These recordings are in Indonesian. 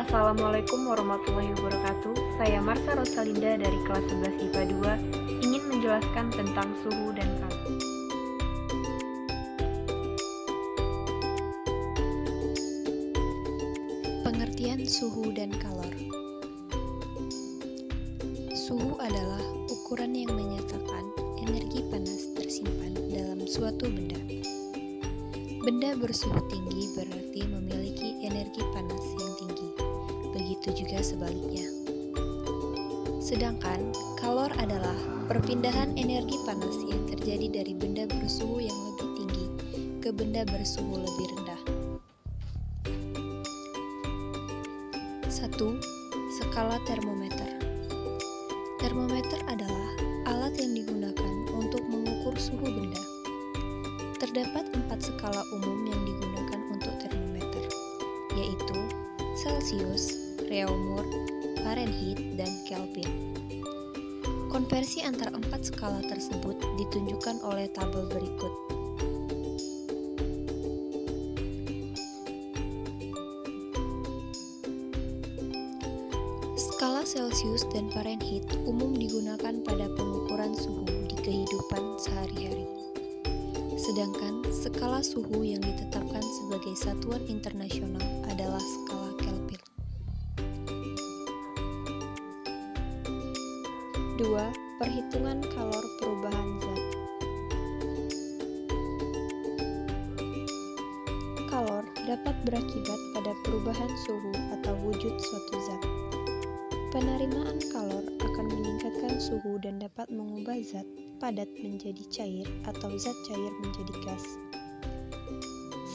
Assalamualaikum warahmatullahi wabarakatuh. Saya Marsa Rosalinda dari kelas 11 IPA 2 ingin menjelaskan tentang suhu dan kalor. Pengertian suhu dan kalor. Suhu adalah ukuran yang menyatakan energi panas tersimpan dalam suatu benda. Benda bersuhu tinggi berarti memiliki energi panas yang tinggi. Begitu juga sebaliknya. Sedangkan kalor adalah perpindahan energi panas yang terjadi dari benda bersuhu yang lebih tinggi ke benda bersuhu lebih rendah. 1. Skala termometer. Termometer adalah alat yang digunakan untuk mengukur suhu benda. Terdapat 4 skala umum yang digunakan untuk termometer, yaitu Celcius, Reaumur, Fahrenheit, dan Kelvin. Konversi antara 4 skala tersebut ditunjukkan oleh tabel berikut. Skala Celcius dan Fahrenheit umum digunakan pada pengukuran suhu di kehidupan sehari-hari. Sedangkan skala suhu yang ditetapkan sebagai satuan internasional adalah skala Kelvin. 2. Perhitungan kalor perubahan zat. Kalor dapat berakibat pada perubahan suhu atau wujud suatu zat. Penerimaan kalor akan meningkatkan suhu dan dapat mengubah zat padat menjadi cair atau zat cair menjadi gas.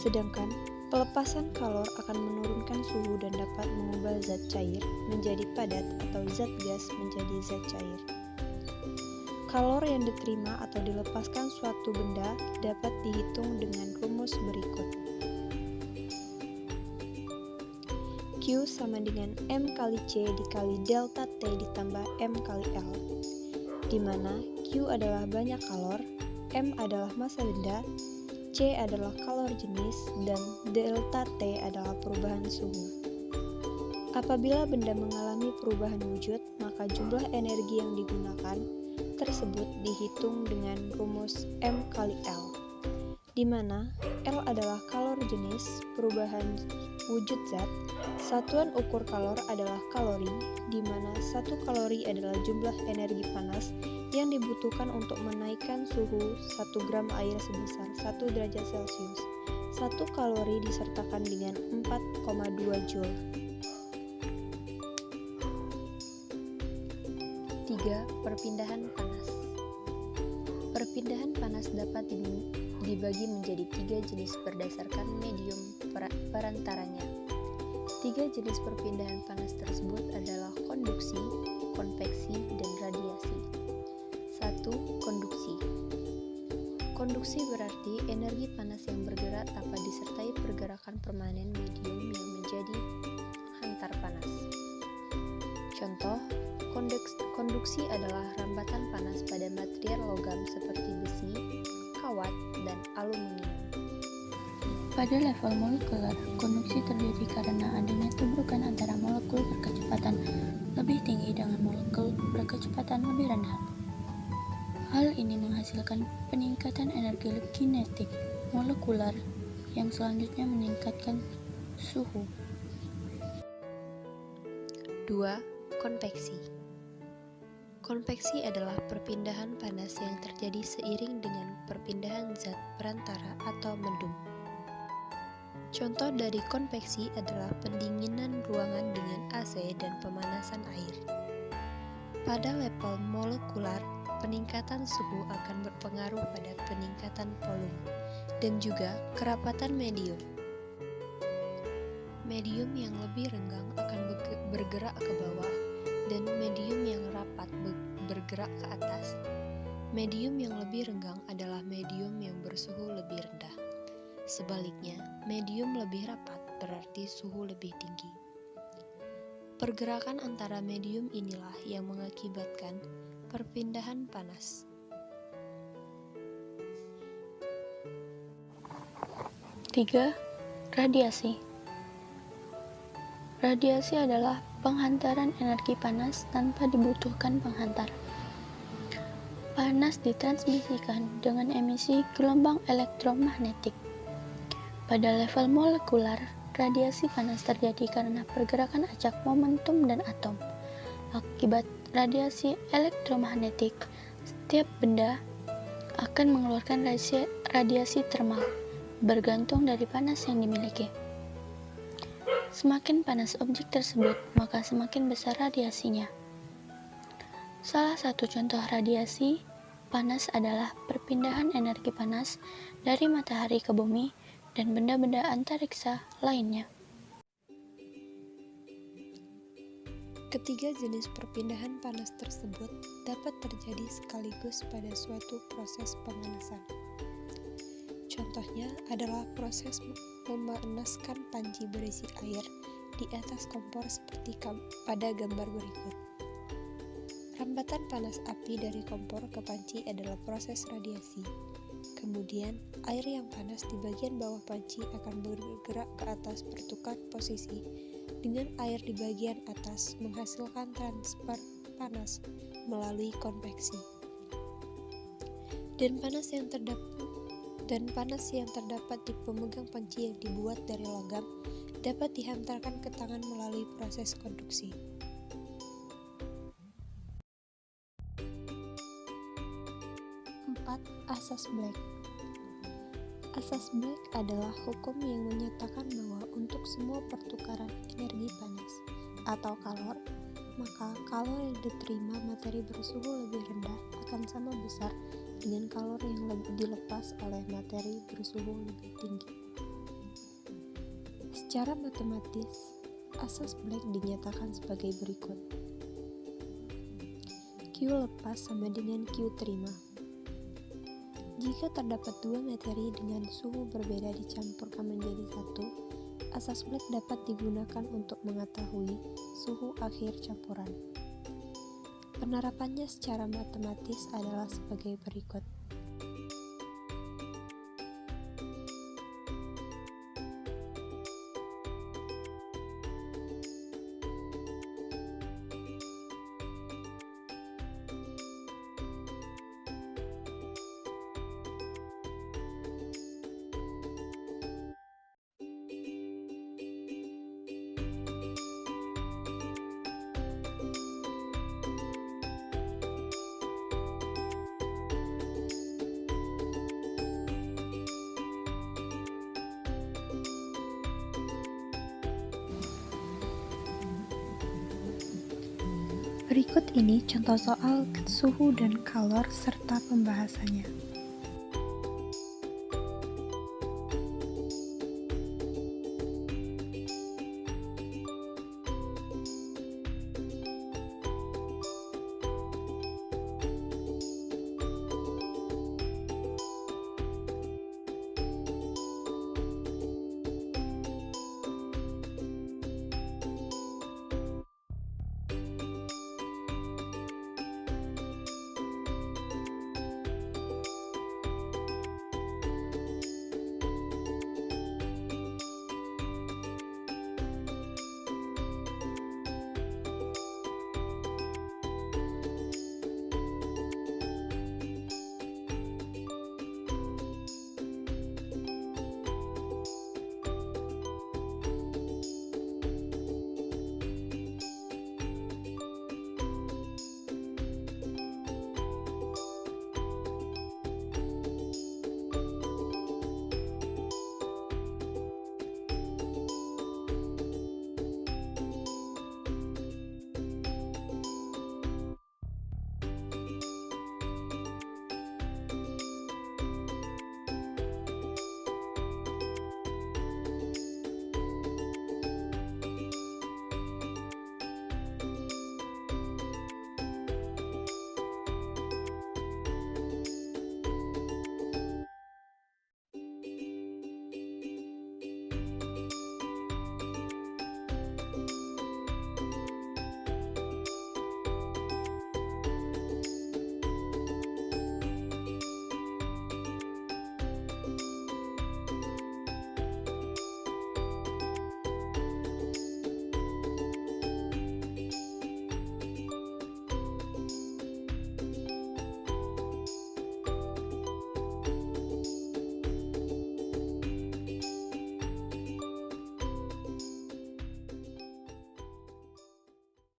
Sedangkan pelepasan kalor akan menurunkan suhu dan dapat mengubah zat cair menjadi padat atau zat gas menjadi zat cair. Kalor yang diterima atau dilepaskan suatu benda dapat dihitung dengan rumus berikut. Q sama dengan M kali C dikali delta T ditambah M kali L, di mana Q adalah banyak kalor, M adalah massa benda, C adalah kalor jenis, dan delta T adalah perubahan suhu. Apabila benda mengalami perubahan wujud, maka jumlah energi yang digunakan tersebut dihitung dengan rumus M kali L, di mana L adalah kalor jenis, perubahan wujud zat, satuan ukur kalor adalah kalori, di mana 1 kalori adalah jumlah energi panas yang dibutuhkan untuk menaikkan suhu 1 gram air sebesar 1 derajat Celcius. 1 kalori disertakan dengan 4,2 Joule. 3. Perpindahan panas. Perpindahan panas dapat dibagi menjadi 3 jenis berdasarkan medium perantaranya. 3 jenis perpindahan panas tersebut adalah konduksi, konveksi, dan radiasi. 1. Konduksi. Konduksi berarti energi panas yang bergerak tanpa disertai pergerakan permanen medium yang menjadi hantar panas. Contoh, konduksi adalah rambatan panas pada material logam seperti besi, kawat, dan aluminium. Pada level molekuler, konduksi terjadi karena adanya tubrukan antara molekul berkecepatan lebih tinggi dengan molekul berkecepatan lebih rendah. Hal ini menghasilkan peningkatan energi kinetik molekuler yang selanjutnya meningkatkan suhu. 2. Konveksi. Konveksi adalah perpindahan panas yang terjadi seiring dengan perpindahan zat perantara atau mendung. Contoh dari konveksi adalah pendinginan ruangan dengan AC dan pemanasan air. Pada level molekular, peningkatan suhu akan berpengaruh pada peningkatan volume dan juga kerapatan medium. Medium yang lebih renggang akan bergerak ke bawah dan medium yang rapat bergerak ke atas. Medium yang lebih renggang adalah medium yang bersuhu lebih rendah. Sebaliknya, medium lebih rapat berarti suhu lebih tinggi. Pergerakan antara medium inilah yang mengakibatkan perpindahan panas. 3. Radiasi. Radiasi adalah penghantaran energi panas tanpa dibutuhkan penghantar. Panas ditransmisikan dengan emisi gelombang elektromagnetik. Pada level molekular, radiasi panas terjadi karena pergerakan acak momentum dan atom. Akibat radiasi elektromagnetik, setiap benda akan mengeluarkan radiasi termal, bergantung dari panas yang dimiliki. Semakin panas objek tersebut, maka semakin besar radiasinya. Salah satu contoh radiasi panas adalah perpindahan energi panas dari matahari ke bumi dan benda-benda antariksa lainnya. Ketiga jenis perpindahan panas tersebut dapat terjadi sekaligus pada suatu proses pemanasan. Contohnya adalah proses memanaskan panci berisi air di atas kompor seperti pada gambar berikut. Rambatan panas api dari kompor ke panci adalah proses radiasi. Kemudian, air yang panas di bagian bawah panci akan bergerak ke atas bertukar posisi dengan air di bagian atas menghasilkan transfer panas melalui konveksi. Dan panas yang terdapat di pemegang panci yang dibuat dari logam dapat dihantarkan ke tangan melalui proses konduksi. Asas Black. Asas Black adalah hukum yang menyatakan bahwa untuk semua pertukaran energi panas atau kalor, maka kalor yang diterima materi bersuhu lebih rendah akan sama besar dengan kalor yang dilepas oleh materi bersuhu lebih tinggi. Secara matematis, asas Black dinyatakan sebagai berikut. Q lepas sama dengan Q terima. Jika terdapat dua materi dengan suhu berbeda dicampurkan menjadi satu, asas Black dapat digunakan untuk mengetahui suhu akhir campuran. Penerapannya secara matematis adalah sebagai berikut. Berikut ini contoh soal suhu dan kalor serta pembahasannya.